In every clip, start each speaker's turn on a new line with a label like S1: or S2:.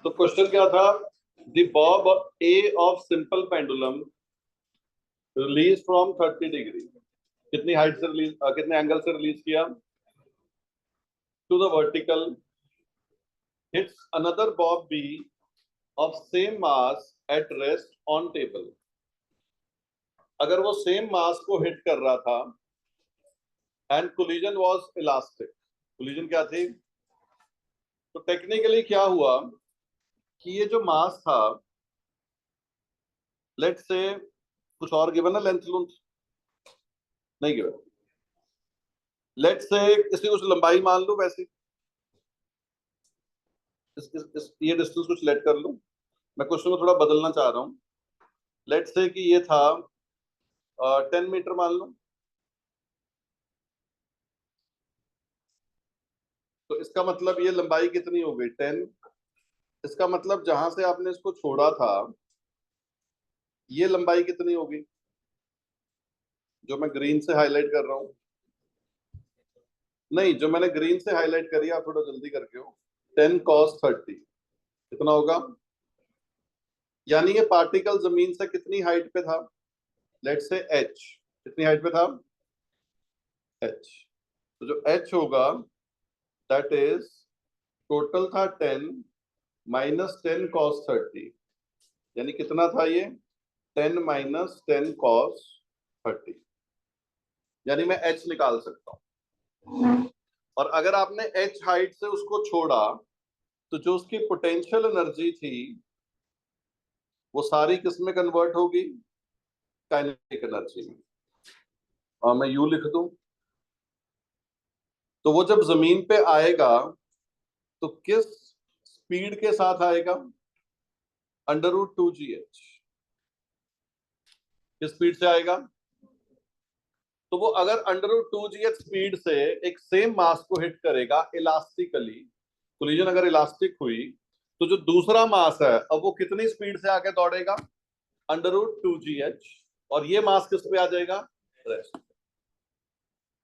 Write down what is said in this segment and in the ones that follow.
S1: तो क्वेश्चन क्या था? The bob A of simple pendulum release from 30 degree, कितनी हाइट से रिलीज, कितने एंगल से रिलीज किया? To the vertical, hits another bob B of same mass at rest on table. अगर वो सेम मास को हिट कर रहा था and collision was elastic, collision क्या थी? तो टेक्निकली क्या हुआ कि ये जो मास था, लेट्स से कुछ और गिवन है, लेंथ लूंथ नहीं गिवन, लेट्स से इसकी कुछ लंबाई मान लूं, वैसे ये डिस्टेंस कुछ लेट कर लूं। मैं क्वेश्चन को थोड़ा बदलना चाह रहा हूं। लेट्स से कि ये था 10 मीटर मान लूं। तो इसका मतलब ये लंबाई कितनी हो गई? 10। इसका मतलब जहां से आपने इसको छोड़ा था, ये लंबाई कितनी होगी जो मैं ग्रीन से हाईलाइट कर रहा हूं? नहीं, जो मैंने ग्रीन से हाईलाइट करी, आप थोड़ा जल्दी करके हो। 10 cos 30 कितना होगा? यानी ये पार्टिकल जमीन से कितनी हाइट पे था? लेट्स से h, कितनी हाइट पे था? h। तो जो h होगा दैट इज, टोटल था 10 माइनस 10 cos 30, यानी कितना था ये? 10 - 10 cos 30, यानी मैं h निकाल सकता हूं। और अगर आपने h हाइट से उसको छोड़ा, तो जो उसकी पोटेंशियल एनर्जी थी वो सारी किस में कन्वर्ट होगी? काइनेटिक एनर्जी में। और मैं यू लिख दूं, तो वो जब जमीन पे आएगा तो किस स्पीड के साथ आएगा? √2gh। किस स्पीड से आएगा? तो वो अगर √2gh स्पीड से एक सेम मास को हिट करेगा इलास्टिकली, कोलिजन अगर इलास्टिक हुई, तो जो दूसरा मास है अब वो कितनी स्पीड से आके दौड़ेगा? √2gh। और ये मास किस पे आ जाएगा? रेस्ट।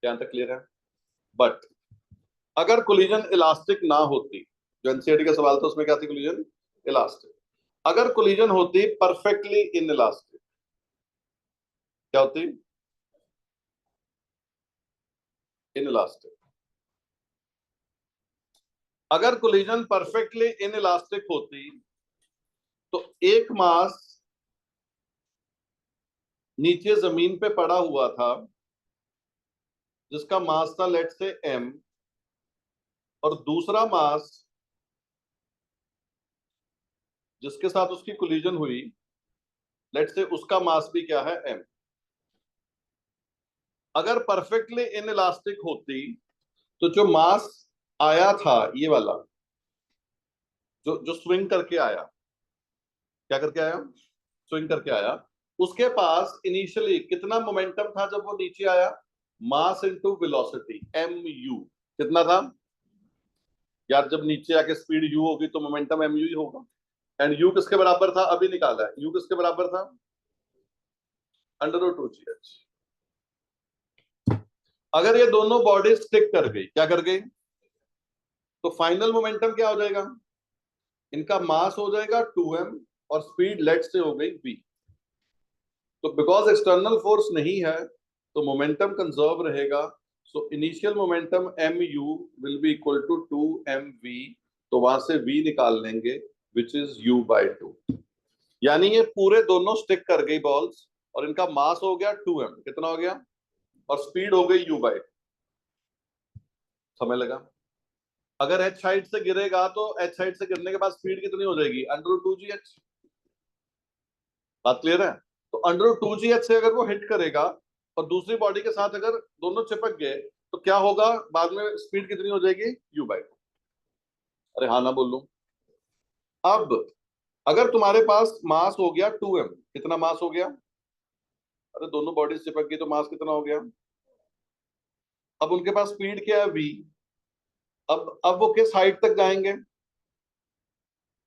S1: यहां तक क्लियर है? बट अगर कोलिजन इलास्टिक ना होती, जो एनसीईआरटी का सवाल था उसमें क्या थी? Collision elastic. अगर कोलिजन होती परफेक्टली इन इलास्टिक, क्या होती? In elastic. अगर कोलिजन परफेक्टली इन इलास्टिक होती तो एक मास नीचे जमीन पे पड़ा हुआ था जिसका मास था लेट से m, और दूसरा मास जिसके साथ उसकी कोलिजन हुई, लेट से उसका मास भी क्या है? m। अगर परफेक्टली इन इलास्टिक होती तो जो मास आया था ये वाला, जो जो स्विंग करके आया, क्या करके आया? स्विंग करके आया, उसके पास इनिशियली कितना मोमेंटम था जब वो नीचे आया? Mass into velocity, mu। कितना था यार? जब नीचे आके स्पीड u होगी तो मोमेंटम mu ही होगा। एंड u किसके बराबर था? अभी निकाला है। u किसके बराबर था? √2gh। अगर ये दोनों बॉडी स्टिक कर गई, क्या कर गई? तो फाइनल मोमेंटम क्या हो जाएगा? इनका मास हो जाएगा 2m और स्पीड लेट से हो गई v। तो बिकॉज एक्सटर्नल फोर्स नहीं है तो मोमेंटम कंजर्व रहेगा। So initial momentum mu will be equal to 2mv। तो वहां से v निकाल लेंगे विच इज u/2। यानी ये पूरे दोनों स्टिक कर गई बॉल्स और इनका मास हो गया 2m, कितना हो गया? और स्पीड हो गई u/2। समय लगा। अगर h हाइट से गिरेगा तो h हाइट से गिरने के बाद स्पीड कितनी हो जाएगी? √2gh। बात क्लियर है? तो √2gh से अगर वो हिट करेगा और दूसरी बॉडी के साथ अगर दोनों चिपक गए तो क्या होगा बाद में? स्पीड कितनी हो जाएगी? u/2। अरे हाँ ना बोल लूं? अब अगर तुम्हारे पास मास हो गया 2m, कितना मास हो गया? अरे दोनों बॉडीज चिपक गई तो मास कितना हो गया? अब उनके पास स्पीड क्या है? v। अब वो किस हाइट तक जाएंगे?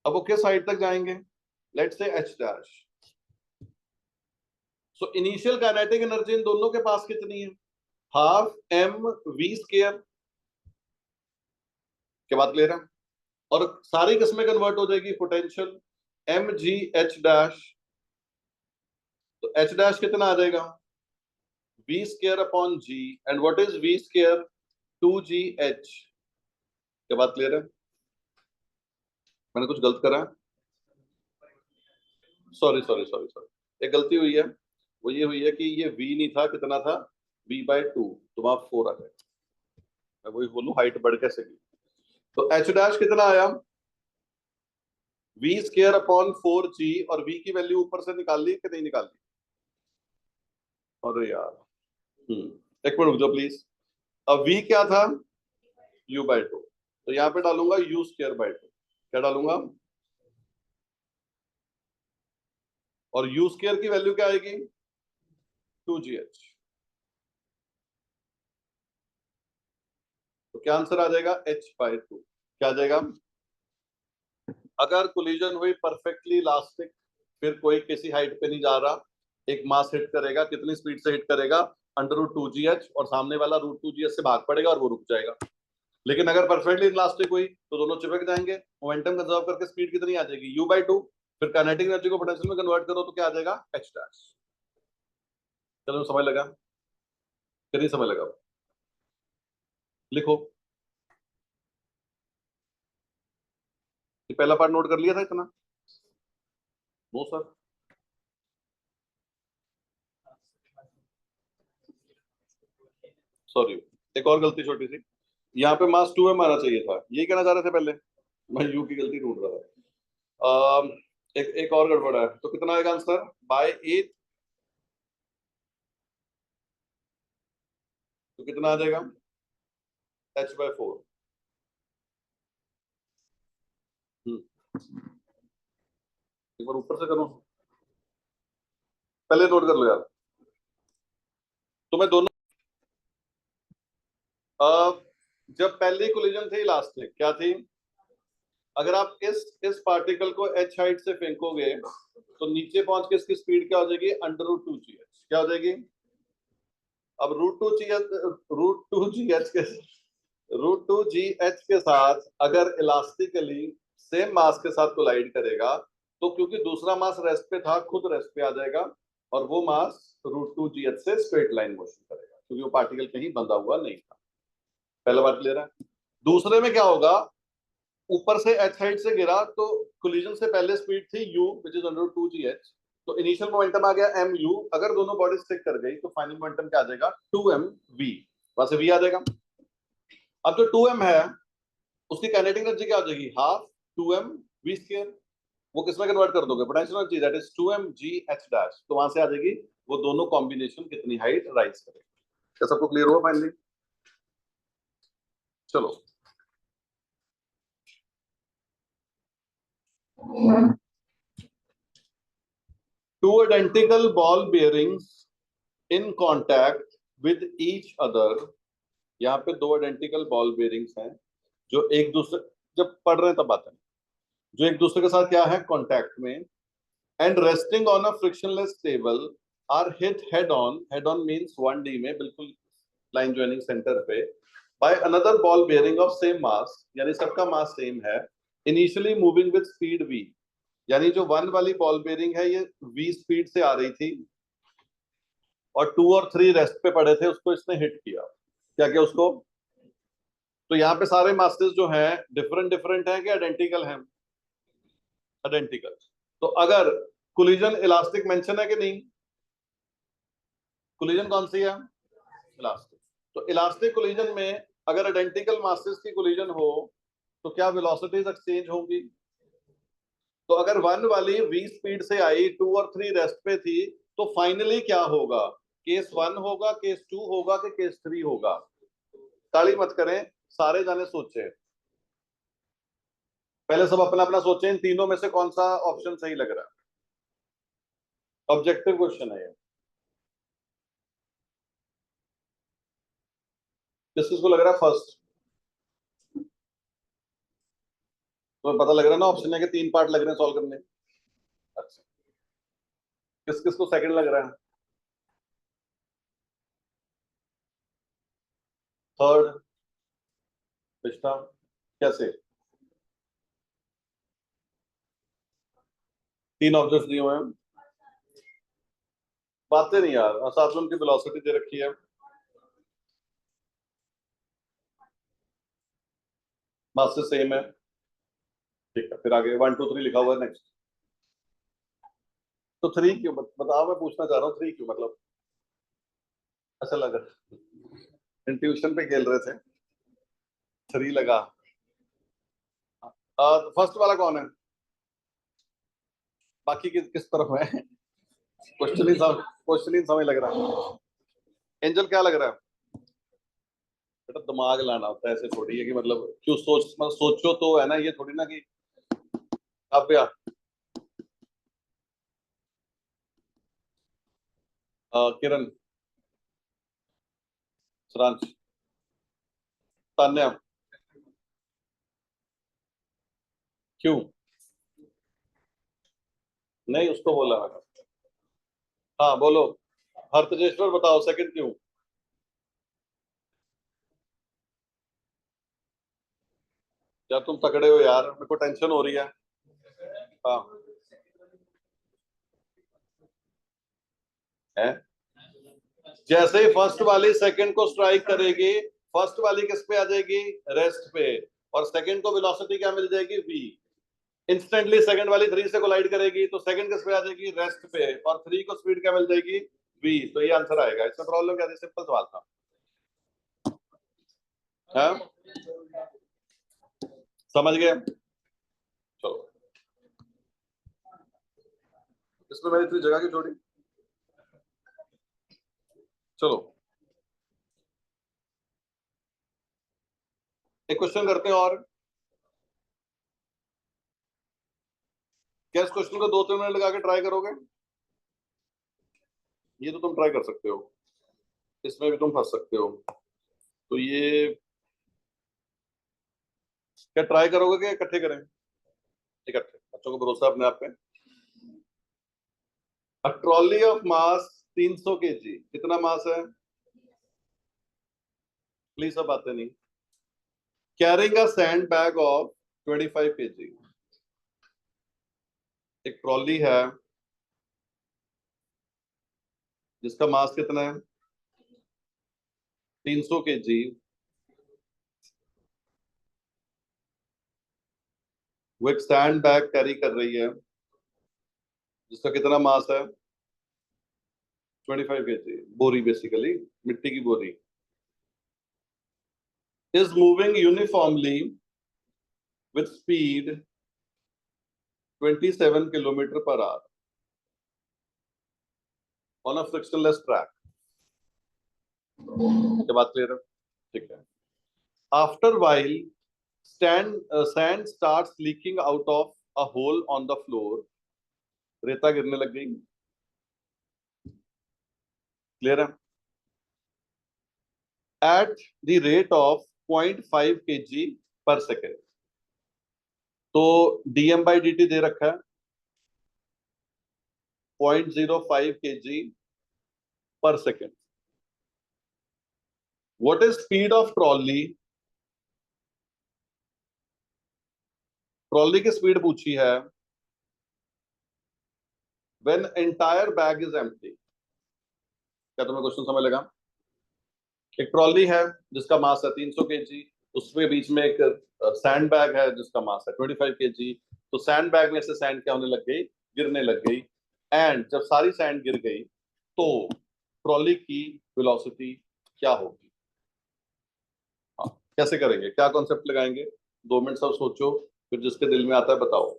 S1: अब वो किस हाइट तक जाएंगे? Let's say h'। So initial kinetic energy in दोनों के पास कितनी है? ½ mv²। क्या बात क्लियर है? और सारी किस में कन्वर्ट हो जाएगी, potential M G H dash. तो एच डैश कितना आ जाएगा, V square upon G, and what is V square, 2gh। क्या बात क्लियर है, मैंने कुछ गलत करा है, सॉरी सॉरी सॉरी सॉरी, एक गलती हुई है, वो ये हुई है कि ये v नहीं था, कितना था, v/2, तो वहां 4 आ गया। मैं वही बोलूं हाइट बढ़ कैसे गई। तो h डैश कितना आया, v स्केयर अपॉन 4g, और v की वैल्यू ऊपर से निकाल ली कि नहीं निकाल ली, अरे यार, एक मिनट रुक जाओ प्लीज। अब v क्या था, u/2, तो यहाँ पे डालूंगा u स्केयर बाय 2, क्या डालूंगा, और u स्केयर की वैल्यू क्या आएगी, 2gh। तो क्या आंसर आ जाएगा, h/2। क्या आ जाएगा, अगर कोलिजन हुई परफेक्टली इलास्टिक, फिर कोई किसी हाइट पे नहीं जा रहा, एक मास हिट करेगा, कितनी स्पीड से हिट करेगा, √2gh, और सामने वाला √2gh से भाग पड़ेगा और वो रुक जाएगा। लेकिन अगर परफेक्टली इलास्टिक हुई तो दोनों चिपक जाएंगे, मोमेंटम कंजर्व करके स्पीड कितनी आ जाएगी, u/2, फिर काइनेटिक एनर्जी को पोटेंशियल में कन्वर्ट करो तो क्या आ जाएगा, h डैश। चलो समझ लगा, फिर नहीं समझ लगा, लिखो। ये पहला पार्ट नोट कर लिया था इतना, नो सर, सॉरी, एक और गलती छोटी सी, यहाँ पे मास 2m आना चाहिए था, ये कहना चाह रहे थे पहले, मैं यू की गलती ढूंढ रहा था। एक और गड़बड़ है, तो कितना आएगा आंसर, बाय 8, तो कितना आ जाएगा, h/4। एक बार ऊपर से करो, पहले नोट कर लो यार। तो मैं दोनों, अ, जब पहली कोलिजन थी इलास्टिक क्या थी, अगर आप इस पार्टिकल को h हाइट से फेंकोगे तो नीचे पहुंच के इसकी स्पीड क्या हो जाएगी, √2gh, क्या हो जाएगी, अब √2gh के साथ अगर इलास्टिकली सेम मास के साथ कोलाइड करेगा, तो क्योंकि दूसरा मास रेस्ट पे था, खुद रेस्ट पे आ जाएगा, और वो मास √2gh से स्ट्रेट लाइन मोशन करेगा, क्योंकि वो पार्टिकल कहीं बंधा हुआ नहीं था। पहला बात क्लियर है। दूसरे में क्या होगा, ऊपर से h हाइट से गिरा, तो कोलिजन से पहले स्पीड थी u विच इज √2gh, तो इनिशियल मोमेंटम आ गया mu, अगर दोनों बॉडी स्टिक कर गई तो फाइनल मोमेंटम क्या आ जाएगा, 2mv, वहां से v आ जाएगा। अब जो 2m है उसकी काइनेटिक एनर्जी क्या हो जाएगी, हाफ 2m v², वो किसमें कन्वर्ट कर दोगे, potential energy, that is 2mgh dash, तो वहां से आ जाएगी, वो दोनों कॉम्बिनेशन कितनी हाइट राइज करेगा। क्या सबको क्लियर हुआ फाइनली, चलो। Two identical ball bearings in contact with each other, यहाँ पे दो आइडेंटिकल बॉल बेरिंग्स हैं जो एक दूसरे, जब पढ़ रहे हैं तब बात है, जो एक दूसरे के साथ क्या है, कांटेक्ट में, and resting on a frictionless table, are hit head on means 1D में, बिल्कुल लाइन ज्वाइनिंग सेंटर पे, by another ball bearing of same mass, यानी सबका मास सेम है, initially moving with speed v, यानी जो 1 वाली बॉल बेयरिंग है ये v स्पीड से आ रही थी, और 2 और 3 रेस्ट पे पड़े थे, उसको इसने हिट किया, क्या किया उसको, तो यहाँ पे सारे मासेस जो हैं डिफरेंट डिफरेंट हैं कि आइडेंटिकल हैं, आइडेंटिकल। तो अगर कोलिजन इलास्टिक मेंशन है कि नहीं, कोलिजन कौन सी है, इलास्टिक, तो इलास्टिक कोलिजन में अगर आइडेंटिकल मासेस की कोलिजन हो तो क्या वेलोसिटीज एक्सचेंज होंगी, तो अगर 1 वाली v स्पीड से आई, 2 और 3 रेस्ट पे थी, तो फाइनली क्या होगा, केस 1 होगा, केस 2 होगा कि केस 3 होगा, ताली मत करें, सारे जाने सोचे, पहले सब अपना अपना सोचें, इन तीनों में से कौन सा ऑप्शन सही लग रहा है, ऑब्जेक्टिव क्वेश्चन है ये, किस किस को लग रहा है फर्स्ट, तो पता लग रहा है ना, ऑप्शन है कि 3 पार्ट लग रहे हैं सॉल्व करने, अच्छा, किस किस को सेकंड लग रहा है, थर्ड, पिछला, कैसे, तीन ऑब्जेक्ट्स दिए हुए हैं, बातें नहीं यार, और साथ में उनकी वेलोसिटी दे रखी है, मास से सेम है। ठीक है, फिर आगे 1 2 3 लिखा हुआ है, नेक्स्ट। तो थ्री क्यों, बताओ, मैं पूछना चाह रहा हूँ थ्री क्यों, मतलब अच्छा लगा, इंट्यूशन पे खेल रहे थे, थ्री लगा। फर्स्ट वाला कौन है, बाकी किस तरफ है? क्वेश्चन ही समझ लग रहा है। एंजल क्या लग रहा है? बेटा दिमाग लाना होता है, ऐसे थोड़ी है कि मतलब क्यों मतलब सोचो तो है ना, ये थोड़ी ना कि काव्या, किरण, सरांश, तान्या, क्यों? नहीं, उसको बोला मैंने। हाँ बोलो, हरतजेश्वर बताओ सेकंड क्यों? यार तुम तगड़े हो यार, मेरे को टेंशन हो रही है। हाँ है, जैसे ही फर्स्ट वाली सेकंड को स्ट्राइक करेगी, फर्स्ट वाली किस पे आ जाएगी, रेस्ट पे, और सेकंड को वेलोसिटी क्या मिल जाएगी, वी। इंस्टेंटली सेकंड वाली थ्री से कोलाइड करेगी तो सेकंड किस पे आ जाएगी, रेस्ट पे, और थ्री को स्पीड क्या मिल जाएगी, वी। तो ये आंसर आएगा, इसमें प्रॉब्लम क्या थी, सिंपल सवाल था। हाँ? समझ गए? चलो, इसमें मैंने इतनी जगह की छोड़ी। चलो एक क्वेश्चन करते हैं और, क्या इस क्वेश्चन को 2 3 मिनट लगा के ट्राई करोगे? ये तो तुम ट्राई कर सकते हो, इसमें भी तुम फंस सकते हो, तो ये क्या ट्राई करोगे कि इकट्ठे करें? इकट्ठे, बच्चों को भरोसा अपने आप पे। A trolley of mass 300 KG, कितना मास है? प्लीज सब बातें नहीं। Carrying a sand bag of 25 KG, एक ट्रॉली है जिसका मास कितना है, 300 केजी। वो एक सैंड बैग कैरी कर रही है जिसका कितना मास है, 25 केजी, बोरी बेसिकली, मिट्टी की बोरी। Is moving uniformly with speed 27 kilometre per hour on a frictionless track. क्या बात क्लियर है? ठीक है। After while sand starts leaking out of a hole on the floor, रेता गिरने लग गई। क्लियर है? एट द रेट ऑफ 0.5 kg/सेकेंड। तो डीएम बाई डी टी दे रखा है 0.05 kg/सेकेंड। What is speed of trolley, trolley की स्पीड पूछी है when entire bag is empty. क्या तुम्हें क्वेश्चन समझ लगा? एक ट्रॉली है जिसका मास है 300 केजी, उसके बीच में एक सैंड बैग है जिसका मास है 25 केजी। तो सैंड बैग में से सैंड क्या होने लग गई, गिरने लग गई। एंड जब सारी सैंड गिर गई तो ट्रॉली की वेलोसिटी क्या होगी? हाँ, कैसे करेंगे, क्या कॉन्सेप्ट लगाएंगे? 2 मिनट सब सोचो, फिर जिसके दिल में आता है बताओ।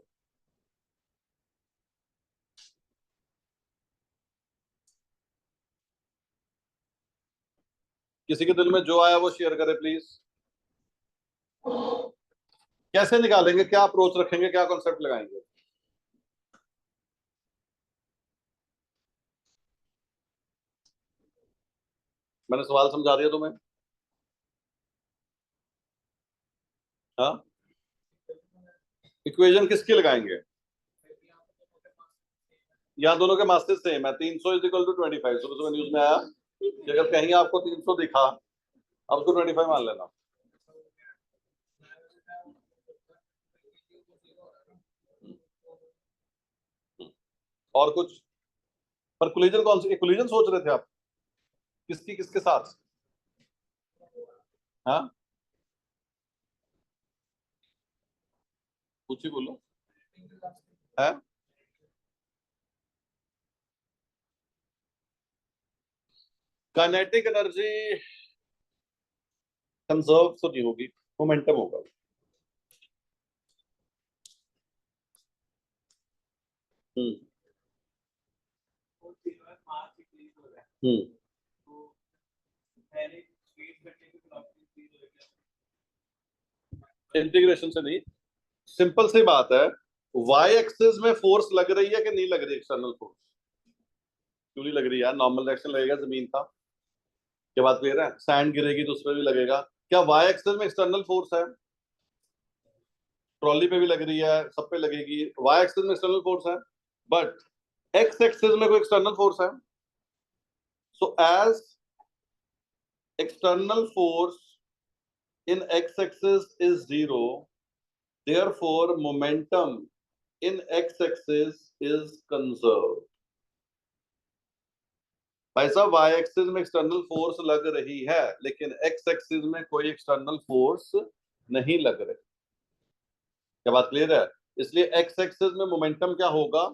S1: किसी के दिल में जो आया वो शेयर करे प्लीज। कैसे निकालेंगे, क्या अप्रोच रखेंगे, क्या कॉन्सेप्ट लगाएंगे? मैंने सवाल समझा दिया तुम्हें? हाँ, इक्वेशन किसकी लगाएंगे? यहाँ दोनों के मास्टर सेम है, 300 = 25। सुबह सुबह न्यूज में आया कि अगर कहीं आपको 300 दिखा, अब उसको 25 मान लेना। और कुछ? पर कोलिजन कौन सी कोलिजन सोच रहे थे आप? किसकी किसके साथ? हाँ, कुछ ही बोलो। है काइनेटिक एनर्जी कंजर्व तो नहीं होगी, मोमेंटम होगा। हम्म हम्म इंटीग्रेशन से नहीं, सिंपल सी बात है। वाई एक्सिस में फोर्स लग रही है कि नहीं लग रही? एक्सटर्नल फोर्स क्यों नहीं लग रही यार? नॉर्मल डायरेक्शन लगेगा, जमीन था। क्या बात क्लियर है? सैंड गिरेगी तो उस पर भी लगेगा। क्या वाई एक्सिस में एक्सटर्नल फोर्स है? ट्रॉली पे भी लग रही है, सब पे लगेगी। वाई एक्सिस में एक्सटर्नल फोर्स है, बट एक्स एक्सिस में कोई एक्सटर्नल फोर्स है। So as external force in x-axis is zero, therefore momentum in x-axis is conserved. भाई साहब, y एक्सिस में एक्सटर्नल फोर्स लग रही है, लेकिन x एक्सिस में कोई एक्सटर्नल फोर्स नहीं लग रही। क्या बात क्लियर है? इसलिए x एक्सिस में मोमेंटम क्या होगा?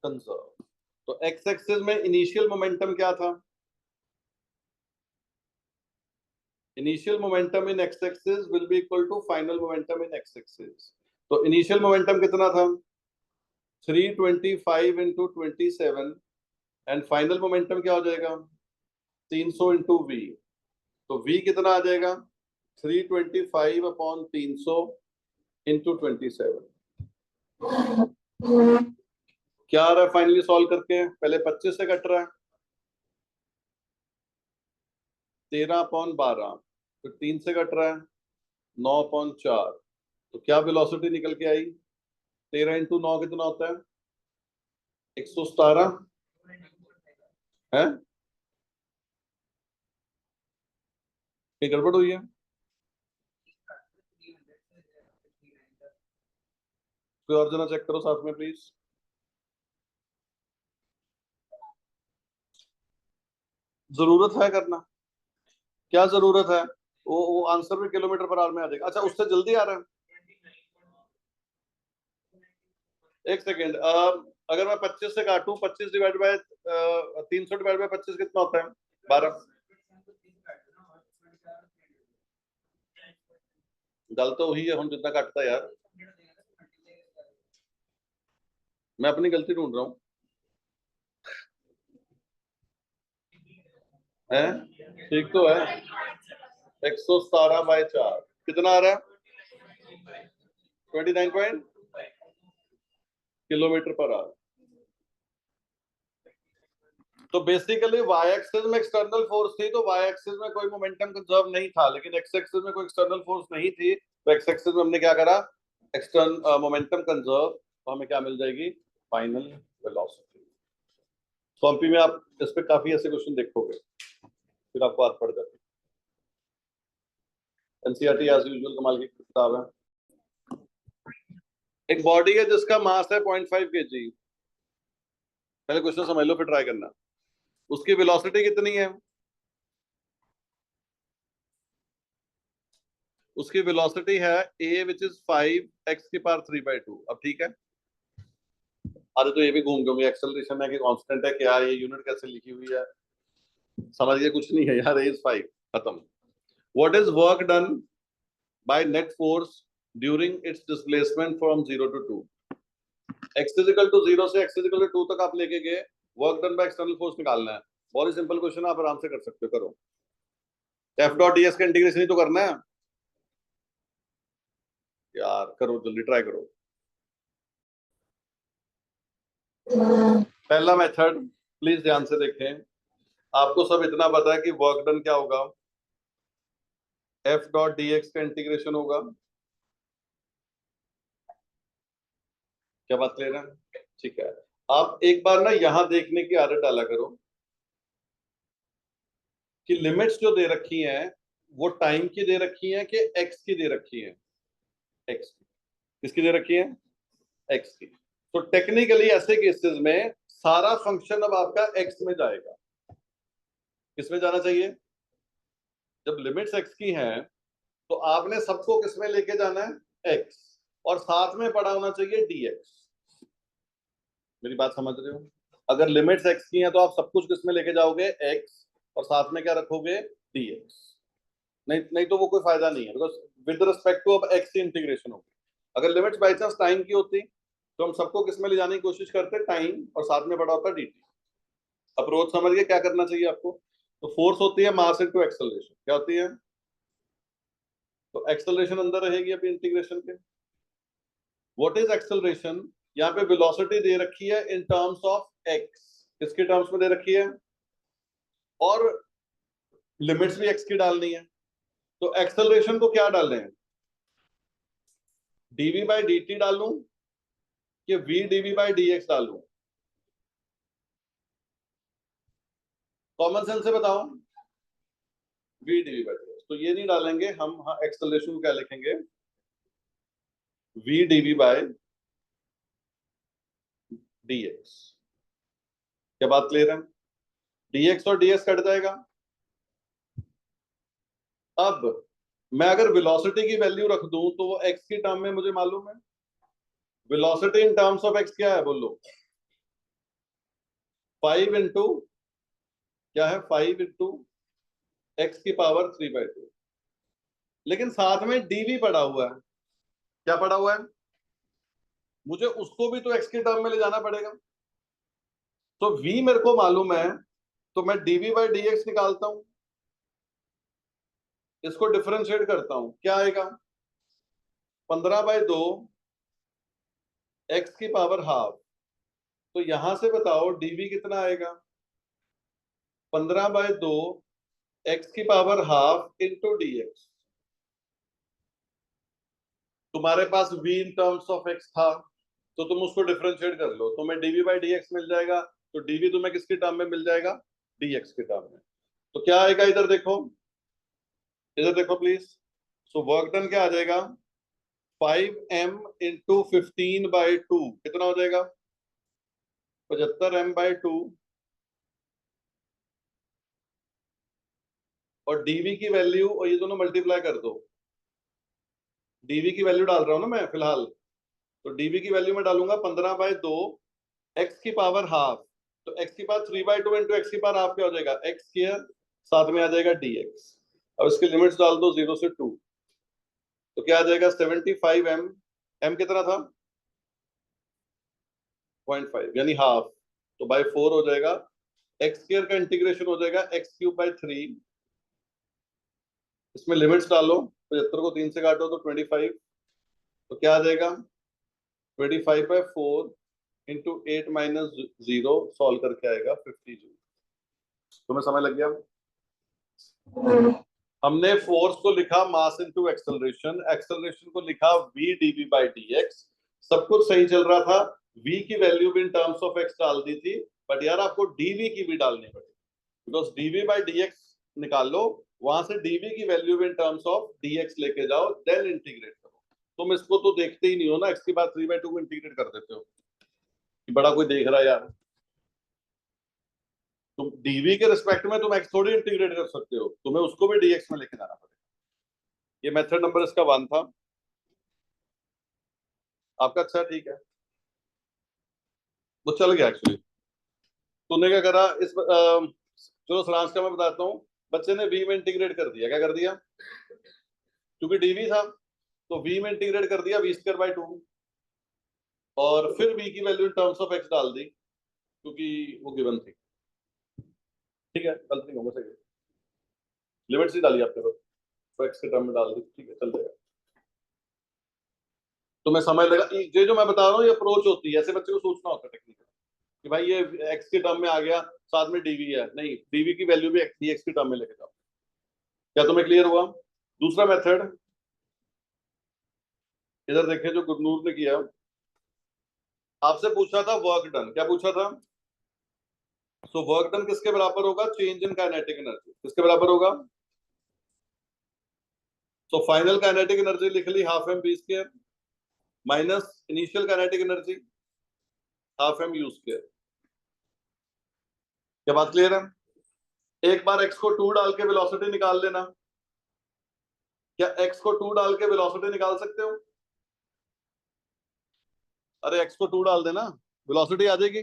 S1: कंजर्व। तो x एक्सिस में इनिशियल मोमेंटम क्या था? Initial momentum in x axis will be equal to final momentum in x axis. तो इनिशियल मोमेंटम कितना था? 325 इंटू 27, एंड फाइनल मोमेंटम क्या हो जाएगा? 300 इंटू वी। तो वी कितना आ जाएगा? 325 अपॉन 300 इंटू 27। क्या आ रहा है फाइनली सॉल्व करके? पहले 25 से कट रहा है, 13 अपॉन 12, फिर 3 से कट रहा है, 9 अपॉन 4। तो क्या वेलोसिटी निकल के आई? 13 इंटू 9 कितना होता है? 117 है। क्या गड़बड़ हुई है? कोई और जना चेक करो साथ में प्लीज। जरूरत है करना? क्या जरूरत है? वो आंसर भी किलोमीटर पर आवर में आ जाएगा। अच्छा, उससे जल्दी आ रहा है? एक सेकेंड। अगर मैं 25 से काटूं, 25 डिवाइड बाय 300 डिवाइड बाय 25 कितना होता है? 12। गल तो वही है, हम जितना काटता है यार। मैं अपनी गलती ढूंढ रहा हूँ। है, ठीक तो है। 117/4 कितना आ रहा है? 29 पॉइंट किलोमीटर पर आवर। तो बेसिकली वाई एक्सिस में एक्सटर्नल फोर्स थी, तो वाई एक्सिस में कोई मोमेंटम कंजर्व नहीं था, लेकिन एक्स एक्सिस में कोई एक्सटर्नल फोर्स नहीं थी, तो एक्स एक्सिस में हमने क्या करा? External momentum conserve. तो हमें क्या मिल जाएगी? Final velocity. कॉम्पी में आप इस पे काफी ऐसे क्वेश्चन देखोगे, फिर आपको आदत पड़ जाती है। एनसीईआरटी एज यूजुअल कमाल की किताब है। एक बॉडी है जिसका मास है 0.5 kg। पहले क्वेश्चन समझ लो, फिर ट्राई करना। उसकी वेलोसिटी कितनी है? उसकी वेलोसिटी है a विच इज 5 x⁻³ अब ठीक है। अरे तो ये भी घूम गए, एक्सेलरेशन है कि कांस्टेंट है क्या? ये यूनिट कैसे लिखी हुई है? समझिए कुछ नहीं है यार। a is 5, खत्म। What is work done by net force during its displacement from 0 to 2? x is equal to 0 से x इज इक्वल टू 2 तक आप लेके गए, work done by external force निकालना है। बहुत ही सिंपल क्वेश्चन, आप आराम से कर सकते हो। करो। F.ds का इंटीग्रेशन ही तो करना है यार। करो जल्दी, ट्राई करो। पहला मेथड प्लीज ध्यान से देखें। आपको सब इतना पता है कि वर्क डन क्या होगा? F.dx का इंटीग्रेशन होगा। क्या बात ले रहे हैं? ठीक है। आप एक बार ना यहां देखने की आदत डाला करो कि लिमिट्स जो दे रखी हैं वो टाइम की दे रखी हैं कि एक्स की दे रखी है? एक्स की। किसकी दे रखी है? एक्स की। तो टेक्निकली ऐसे केसेस में सारा फंक्शन अब आपका एक्स में जाएगा। किसमें जाना चाहिए? जब लिमिट्स एक्स की हैं तो आपने सबको किसमें लेके जाना है? एक्स, और साथ में पड़ा होना चाहिए dx। मेरी बात समझ रहे हो? अगर लिमिट्स एक्स की हैं तो आप सब कुछ किसमें लेके जाओगे? एक्स, और साथ में क्या रखोगे? dx। नहीं नहीं तो वो कोई फायदा नहीं है, बिकॉज विद रिस्पेक्ट टू अब एक्स की इंटीग्रेशन होगी। अगर लिमिट्स बाई चांस टाइम की होती तो हम सबको किसमें ले जाने की कोशिश करते? टाइम, और साथ में पड़ा होता dt। अप्रोच समझ गए क्या करना चाहिए आपको? तो फोर्स होती है मास इनटू एक्सेलरेशन। क्या होती है? तो एक्सेलरेशन अंदर रहेगी अभी इंटीग्रेशन के। What is acceleration? यहाँ पे वेलोसिटी दे रखी है इन टर्म्स ऑफ एक्स। किसके टर्म्स में दे रखी है? और लिमिट्स भी एक्स की डालनी है। तो एक्सेलरेशन को क्या डालने हैं? dv बाई dt डालूं कि v dv बाई dx डालूं? कॉमन सेंस से बताओ। v dv by dx। तो ये नहीं डालेंगे हम, हाँ एक्सेलरेशन को क्या लिखेंगे? v dv by dx। क्या बात क्लियर है? dx और ds कट जाएगा। अब मैं अगर वेलोसिटी की वैल्यू रख दूं तो वो x की टर्म में मुझे मालूम है। Velocity in terms of x क्या है बोलो? 5 इंटू क्या है? 5 इंटू एक्स की पावर 3/2। लेकिन साथ में dv पड़ा हुआ है। क्या पड़ा हुआ है? मुझे उसको भी तो एक्स की टर्म में ले जाना पड़ेगा। तो v मेरे को मालूम है, तो मैं dv बाई dx निकालता हूं, इसको डिफरेंशिएट करता हूं, क्या आएगा? 15/2 एक्स की पावर हाफ। तो यहां से बताओ dv कितना आएगा? 15/2 एक्स की पावर हाफ इंटू dx। तुम्हारे पास v in terms of x था तो तुम उसको डिफरेंशिएट कर लो, तुम्हें dv बाई dx मिल जाएगा। तो dv तुम्हें किसकी टर्म में मिल जाएगा? dx की टर्म में। तो क्या आएगा? इधर देखो, इधर देखो प्लीज। सो वर्क डन क्या आ जाएगा? 5m इंटू 15/2 कितना हो जाएगा? 75m/2। और dv की वैल्यू, और ये दोनों मल्टीप्लाई कर दो। dv की वैल्यू डाल रहा हूं ना मैं फिलहाल, तो dv की वैल्यू में डालूंगा 15/2 एक्स की पावर हाफ। तो एक्स की पावर 3/2 इंटू एक्स की पावर हाफ क्या हो जाएगा? एक्स स्क्वायर, साथ में आ जाएगा dx। अब इसके लिमिट्स डाल दो 0 से 2। तो क्या आ जाएगा? 75m। m कितना था? 0.5 यानी हाफ। तो बाई 4 हो जाएगा। एक्स स्क्वायर का इंटीग्रेशन हो जाएगा x³ बाई 3। इसमें लिमिट्स डालो, 75 को 3 से काटो तो 25। तो क्या आ जाएगा? 25/4 इंटू 8 माइनस 0 सॉल्व करके आएगा 50 जूल। तुम्हें समय लग गया? हमने फोर्स को लिखा मास इनटू एक्सेलरेशन, एक्सेलरेशन को लिखा v dv बाई dx। सब कुछ सही चल रहा था। v की वैल्यू भी इन टर्म्स ऑफ x डाल दी थी, बट यार आपको dv की भी डालनी पड़ेगी, बिकॉज dv बाई dx निकाल लो, वहां से dv की वैल्यू भी इन टर्म्स ऑफ dx लेके जाओ, देन इंटीग्रेट करो। तुम इसको तो देखते ही नहीं हो ना, x की बात 3/2 को इंटीग्रेट कर देते हो कि बड़ा कोई देख रहा है यार। तुम dv के रिस्पेक्ट में तुम x थोड़ी इंटीग्रेट कर सकते हो, तुम्हें उसको भी dx में लेके जाना पड़ेगा। ये मेथड नंबर इसका 1 था आपका। अच्छा ठीक है, वो चल गया एक्चुअली। तूने क्या करा चलो सारांश का मैं बताता हूँ। बच्चे ने v में इंटीग्रेट कर दिया। क्या कर दिया? क्योंकि dv था तो v में इंटीग्रेट कर दिया v²/2, और फिर v की value in terms of x डाल दी क्योंकि वो गिवन थी। ठीक है, गलती नहीं होगा, सही है। लिमिट्स ही डाली आपने बस, तो x के टर्म में डाल दी। ठीक है, चल जाएगा। तो मैं समझ लगा ये जो मैं बता रहा हूँ, ये अप्रोच होती है, ऐसे बच्चे को सोचना होता है टेक्निकल कि भाई ये x के टर्म में आ गया, साथ में dv है। नहीं, dv की वैल्यू भी dx के टर्म में लेके जाओ। क्या तुम्हें क्लियर हुआ? दूसरा मेथड इधर देखें जो गुरनूर ने किया। आपसे पूछा था वर्क डन, क्या पूछा था? सो वर्क डन किसके बराबर होगा? Change in kinetic energy. किसके बराबर होगा? सो फाइनल काइनेटिक एनर्जी लिख ली ½m v² minus initial kinetic energy ½ m u²। क्या बात क्लियर है? एक बार x को 2 डाल के वेलोसिटी निकाल लेना। क्या x को 2 डाल के वेलोसिटी निकाल सकते हो? अरे x को 2 डाल देना, वेलोसिटी आ जाएगी।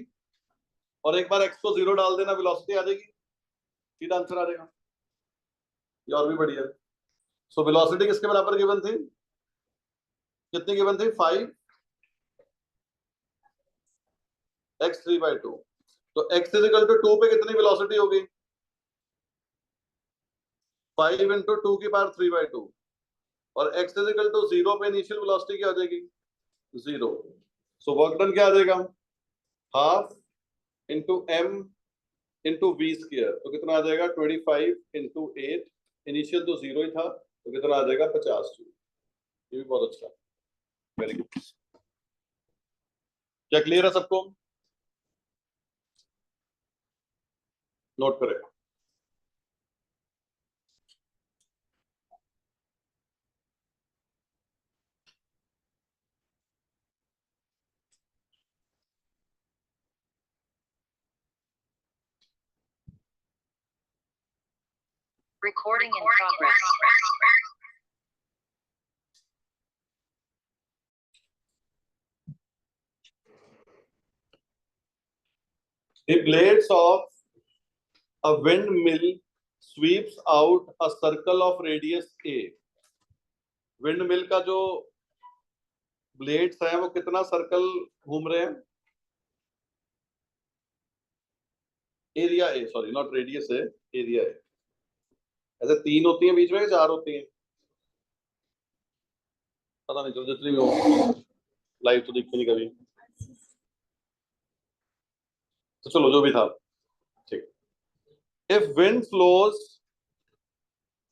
S1: और एक बार x को 0 डाल देना, वेलोसिटी आ जाएगी। सीधा आंसर आ जाएगा। ये और भी बढ़िया। सो वेलोसिटी किसके बराबर गिवन थी? कितनी गिवन थी? 5 x 3/2। तो x इजिकल टू 2 पे कितनी वेलोसिटी होगी? 5 इंटू 2 की पावर 3/2। और x इजिकल टू 0 पे इनिशियल वेलोसिटी क्या आ जाएगी? 0। सो वर्क डन क्या आ जाएगा? Half into m into V square. तो कितना आ जाएगा? 25 इंटू 8। इनिशियल तो 0 ही था, तो कितना आ जाएगा? 50 जूल। ये भी बहुत अच्छा। Very good. क्या क्लियर है सबको? नोट करें।
S2: Recording in progress.
S1: The blades of a windmill sweeps out a circle of radius a. Windmill का जो ब्लेड्स हैं वो कितना सर्कल घूम रहे हैं? Area A, sorry not radius है, एरिया ए। ऐसे 3 होती हैं बीच में, 4 होती हैं? पता नहीं, चलो जितनी भी हो, लाइव तो दिखती नहीं कभी। तो चलो जो भी था, ठीक। If wind flows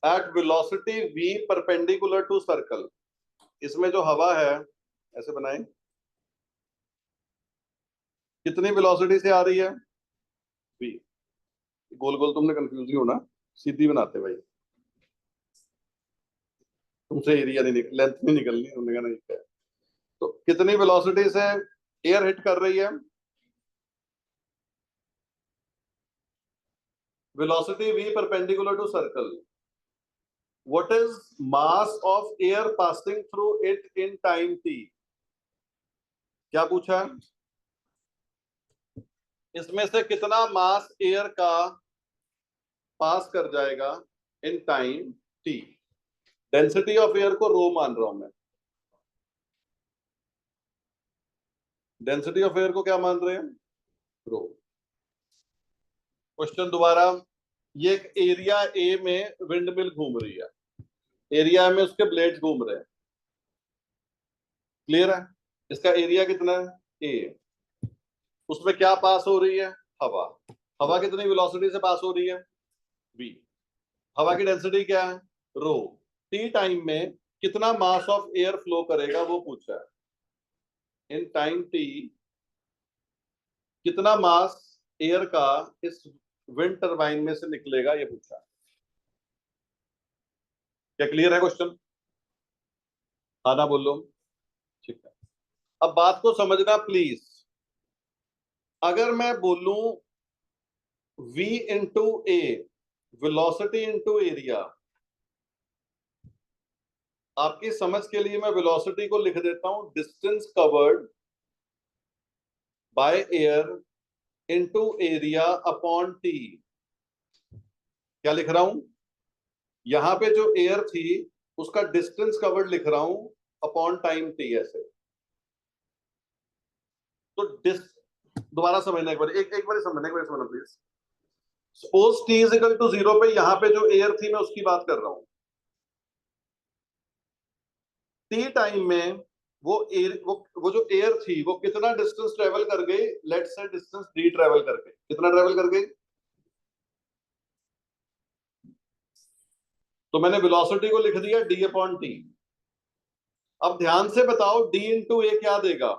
S1: at velocity v perpendicular to circle. इसमें जो हवा है, ऐसे बनाएं, कितनी वेलोसिटी से आ रही है? v। गोल गोल तुमने कंफ्यूज नहीं होना, सीधी बनाते भाई। तुमसे एरिया नहीं लेंथ नहीं निकलनी, तुमने कहना नहीं है। तो कितनी वेलोसिटी से एयर हिट कर रही है? Velocity v perpendicular to circle. What is mass of air passing through it in time t? क्या पूछा? इसमें से कितना मास एयर का पास कर जाएगा इन time t? Density of air को रो मान रहा हूं मैं। डेंसिटी ऑफ एयर को क्या मान रहे हैं? रो। क्वेश्चन दोबारा। ये एक एरिया ए में विंड मिल घूम रही है, एरिया में उसके ब्लेड्स घूम रहे हैं। क्लियर है? इसका एरिया कितना है? ए। उसमें क्या पास हो रही है? हवा। हवा कितनी वेलोसिटी से पास हो रही है? v। हवा की डेंसिटी क्या है? रो। टी टाइम में कितना मास ऑफ एयर फ्लो करेगा वो पूछा है। इन टाइम टी कितना मास एयर का इस विंड टरबाइन में से निकलेगा, ये पूछा है। क्या क्लियर है क्वेश्चन? हाँ ना बोलो। ठीक है, अब बात को समझना प्लीज। अगर मैं बोलूं v इंटू ए, वेलोसिटी इंटू एरिया, आपकी समझ के लिए मैं वेलोसिटी को लिख देता हूं distance covered by air into area upon T. क्या लिख रहा हूं? यहां पे जो एयर थी उसका डिस्टेंस कवर्ड लिख रहा हूं अपॉन टाइम टी, ऐसे। तो दोबारा समझना एक बार, एक बार समझना, एक बार समझना please. Suppose T is equal to 0 पे यहां पे जो एयर थी मैं उसकी बात कर रहा हूं। टी टाइम में वो जो एयर थी वो कितना डिस्टेंस ट्रेवल कर गई? Let's say distance D travel कर गई। कितना ट्रेवल कर गई? तो मैंने वेलोसिटी को लिख दिया डी अपॉन टी। अब ध्यान से बताओ डी इंटू ए क्या देगा?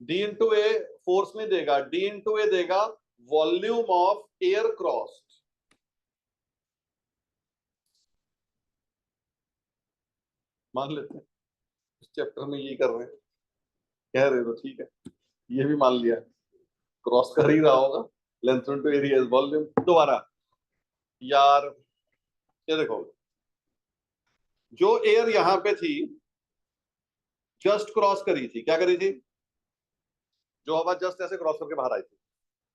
S1: डी इंटू ए फोर्स नहीं देगा, डी इंटू ए देगा वॉल्यूम ऑफ एयर क्रॉस। मान लेते हैं इस चैप्टर में यही कर रहे हैं, कह रहे हो तो ठीक है, ये भी मान लिया। क्रॉस कर ही रहा होगा, length into area is volume. दोबारा यार, ये देखो, जो एयर यहां पे थी जस्ट क्रॉस करी थी, क्या करी थी, जो हवा जस्ट ऐसे क्रॉस करके बाहर आई थी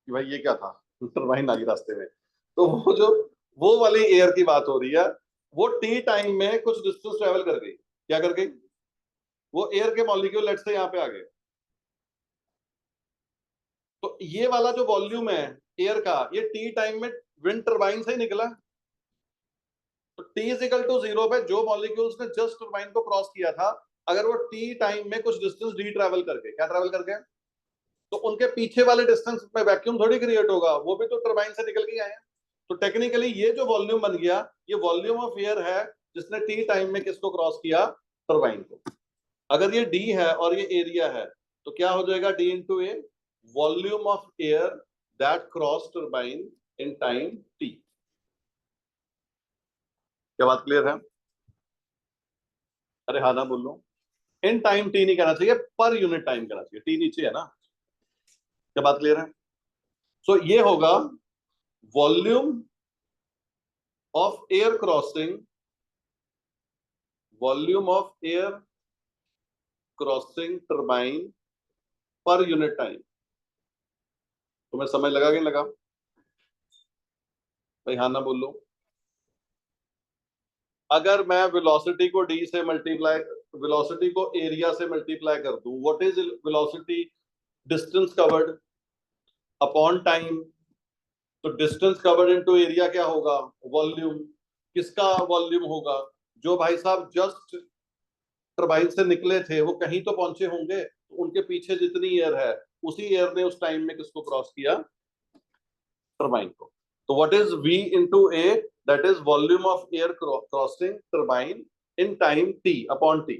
S1: कि भाई ये क्या था, टरबाइन आ गई रास्ते में, तो वो वाली एयर की बात हो रही है। वो टी टाइम में कुछ डिस्टेंस ट्रेवल कर गई, क्या कर गई, वो एयर के मॉलिक्यूल लेट से यहाँ पे आ गए। तो ये वाला जो वॉल्यूम है एयर का, ये टी टाइम में विंड टरबाइन से ही निकला। तो टी इज इक्वल टू 0 पे जो मॉलिक्यूल्स ने जस्ट टरबाइन को क्रॉस किया था, अगर वो टी टाइम में कुछ डिस्टेंस डी ट्रेवल करके, क्या ट्रेवल करके, तो उनके पीछे वाले डिस्टेंस में वैक्यूम थोड़ी क्रिएट होगा, वो भी तो टरबाइन से निकल के आए हैं। तो टेक्निकली ये जो वॉल्यूम बन गया, ये वॉल्यूम ऑफ एयर है जिसने टी टाइम में किसको क्रॉस किया, टरबाइन को। अगर ये डी है और ये एरिया है, तो क्या हो जाएगा, D into A, volume of air that cross turbine in time T. क्या बात क्लियर है? अरे हाँ ना बोल लो, इन टाइम टी नहीं कहना चाहिए, पर यूनिट टाइम कहना चाहिए, टी नीचे है ना। क्या बात क्लियर है? सो ये होगा volume of air crossing, volume of air crossing turbine पर यूनिट टाइम। तुम्हें समझ लगा कि नहीं लगा भाई? हाँ ना बोल लो। अगर मैं वेलोसिटी को डी से मल्टीप्लाई, वेलोसिटी को एरिया से मल्टीप्लाई कर दूं, what is velocity, distance covered upon time. तो डिस्टेंस कवर्ड इनटू एरिया क्या होगा, वॉल्यूम। किसका वॉल्यूम होगा, जो भाई साहब जस्ट टरबाइन से निकले थे वो कहीं तो पहुंचे होंगे, तो उनके पीछे जितनी एयर है, उसी एयर ने उस टाइम में किसको क्रॉस किया, टरबाइन को। तो what is V into A, that is volume of air crossing turbine in time T upon T।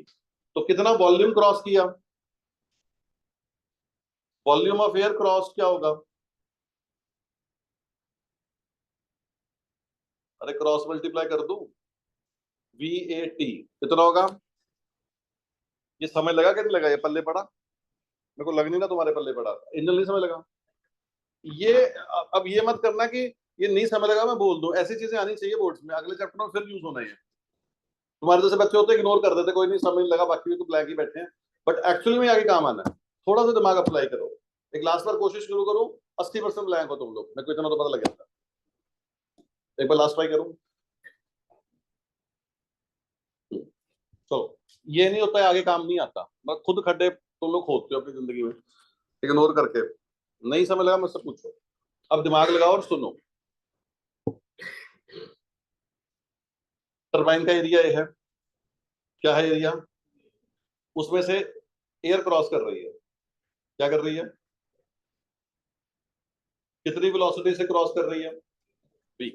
S1: तो कितना वॉल्यूम क्रॉस किया, वॉल्यूम ऑफ एयर क्रॉस क्या होगा, अरे क्रॉस मल्टीप्लाई कर दूं, VAT कितना होगा। ये समझ लगा कि नहीं लगा, ये पल्ले पड़ा, मेरे को लग नहीं ना तुम्हारे पल्ले पड़ा, इंजन नहीं समझ लगा। ये अब ये मत करना कि ये नहीं समझ लगा मैं बोल दूं, ऐसी चीजें आनी चाहिए बोर्ड्स में, अगले चैप्टर में फिर यूज होना है। तुम्हारे जैसे बच्चे होते हैं इग्नोर कर देते, कोई नहीं समझ लगा, बाकी भी तो ब्लैक ही बैठे हैं, बट एक्चुअली में आगे काम आना है। थोड़ा सा दिमाग अप्लाई करो, एक लास्ट बार कोशिश शुरू करूं, 80% ब्लैंक हो तुम लोग, मेरे को इतना तो पता लग जाता है। एक बार लास्ट ट्राई करूं, तो ये नहीं होता है आगे काम नहीं आता, बस खुद खड्डे तुम लोग खोदते हो अपनी जिंदगी में इग्नोर करके। नहीं समझ लगा मुझसे पूछो, अब दिमाग लगाओ और सुनो। टरबाइन का एरिया ये है, क्या है एरिया, उसमें से एयर क्रॉस कर रही है, क्या कर रही है, कितनी वेलोसिटी से क्रॉस कर रही है, v।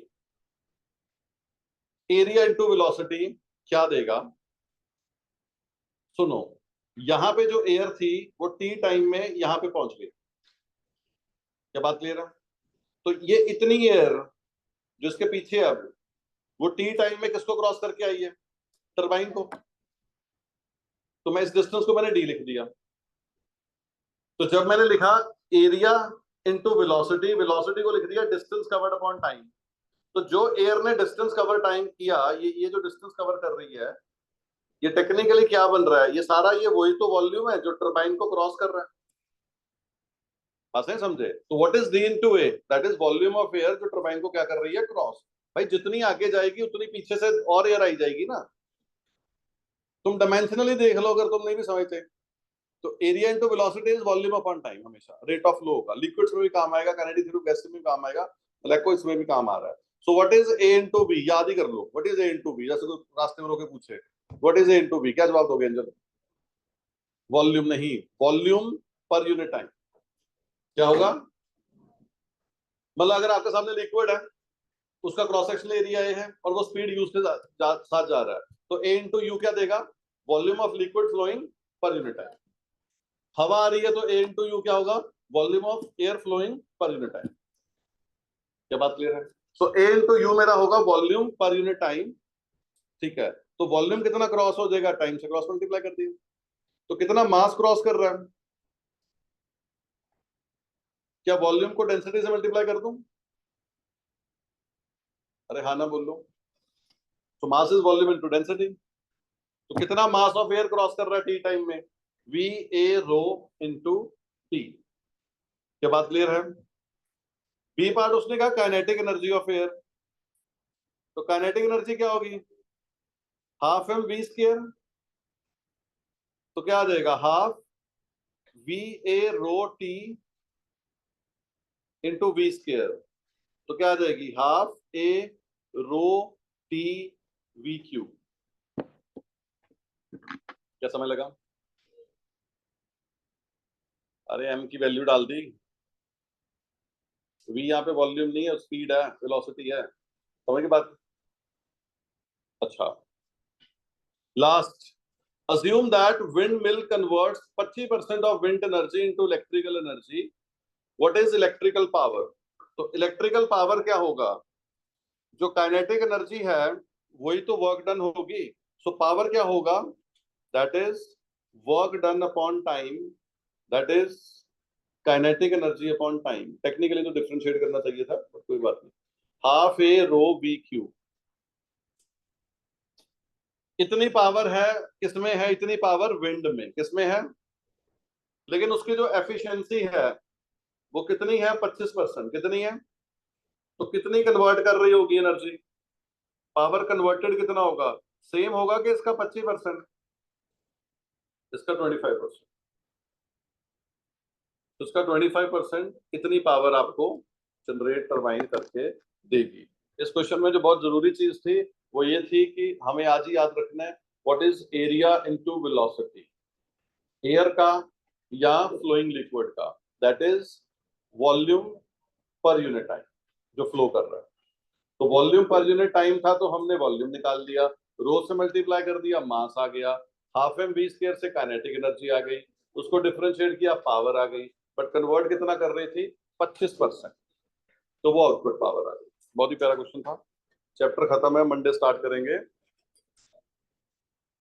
S1: एरिया इंटू वेलोसिटी क्या देगा, सुनो, यहां पे जो एयर थी वो टी टाइम में यहां पे पहुंच गई, क्या बात क्लियर है। तो ये इतनी एयर जिसके पीछे अब, वो टी टाइम में किसको क्रॉस करके आई है, टरबाइन को। तो मैं इस डिस्टेंस को मैंने डी लिख दिया। तो जब मैंने लिखा एरिया इंटू वेलोसिटी, वेलोसिटी को लिख दिया डिस्टेंस कवर्ड अपॉन टाइम। तो जो एयर ने डिस्टेंस कवर टाइम किया, ये जो डिस्टेंस कवर कर रही है, ये टेक्निकली क्या बन रहा है, ये सारा ये वही तो वॉल्यूम है जो टरबाइन को क्रॉस कर रहा है। बात नहीं समझे? तो what is D into A, that is volume of air जो टरबाइन को क्या कर रही है, क्रॉस। भाई जितनी आगे जाएगी उतनी पीछे से और एयर आई जाएगी ना। तुम डायमेंशनली देख लो अगर तुम नहीं भी समझते। तो area into velocity is volume upon time, हमेशा रेट ऑफ फ्लो होगा, लिक्विड्स में भी काम आएगा, काइनेटिक थ्रू गैस में भी काम आएगा, लिक्विड्स में भी काम आ रहा है। So what is A into B, याद ही कर लो what is A into B, जैसे कोई रास्ते में रोके पूछे what is A into B, क्या जवाब दोगे अंजल? वॉल्यूम नहीं, वॉल्यूम पर यूनिट टाइम। क्या होगा, मतलब अगर आपके सामने लिक्विड है, उसका क्रॉस सेक्शनल एरिया ए है और वो स्पीड यूज के साथ जा रहा है, तो ए इंटू यू क्या देगा, volume of liquid flowing per unit time. हवा आ रही है तो ए इंटू यू क्या होगा, volume of air flowing per unit time. क्या बात क्लियर है? सो ए इंटू यू मेरा होगा वॉल्यूम पर यूनिट टाइम, ठीक है। तो वॉल्यूम कितना क्रॉस हो जाएगा, टाइम से क्रॉस मल्टीप्लाई कर दिया। तो कितना मास क्रॉस कर रहा है, क्या वॉल्यूम को डेंसिटी से मल्टीप्लाई कर दूं? अरे हाँ ना बोल लो। तो mass is volume into density. तो कितना मास ऑफ एयर क्रॉस कर रहा है टी टाइम में? V A rho into T. क्या बात क्लियर है? बी पार्ट उसने कहा काइनेटिक एनर्जी ऑफ एयर। तो काइनेटिक एनर्जी क्या होगी? Half M V square. तो क्या आ जाएगा? Half V A rho T into V square. तो क्या आ जाएगी? Half A rho T V cube. क्या समझ लगा? अरे एम की वैल्यू डाल दी। वी यहाँ पे वॉल्यूम नहीं है, स्पीड है, वेलोसिटी है। समझ की बात? अच्छा, last, assume that windmill converts 25% of wind energy into electrical energy. What is electrical power? तो इलेक्ट्रिकल पावर क्या होगा? जो काइनेटिक एनर्जी है वही तो वर्क डन होगी। सो पावर क्या होगा? That is work done upon time, that is kinetic energy upon time. Technically तो डिफरेंशिएट करना चाहिए था, पर कोई बात नहीं। Half A row B Q. इतनी पावर है किसमें है? इतनी पावर विंड में। किसमें है? लेकिन उसकी जो एफिशिएंसी है वो कितनी है? 25%। कितनी है? तो कितनी कन्वर्ट कर रही होगी एनर्जी? पावर कन्वर्टेड कितना होगा? सेम होगा कि इसका 25%? इसका 25%। तो इसका 25% इतनी पावर आपको जनरेट टरबाइन करके देगी। इस क्वेश्चन में जो बहुत जरूरी चीज थी वो ये थी कि हमें आज ही याद रखना है what is area into velocity, air का या फ्लोइंग लिक्विड का। That is volume per unit time जो फ्लो कर रहा है। तो वॉल्यूम पर यूनिट टाइम था तो हमने वॉल्यूम निकाल दिया, रो से मल्टीप्लाई कर दिया, मास आ गया। हाफ एम वी स्क्वायर से काइनेटिक एनर्जी आ गई, उसको डिफरेंशिएट किया, पावर आ गई। बट कन्वर्ट कितना कर रही थी? 25%। तो वो आउटपुट पावर आ गई। बहुत ही प्यारा क्वेश्चन था। चैप्टर खत्म है, मंडे स्टार्ट करेंगे।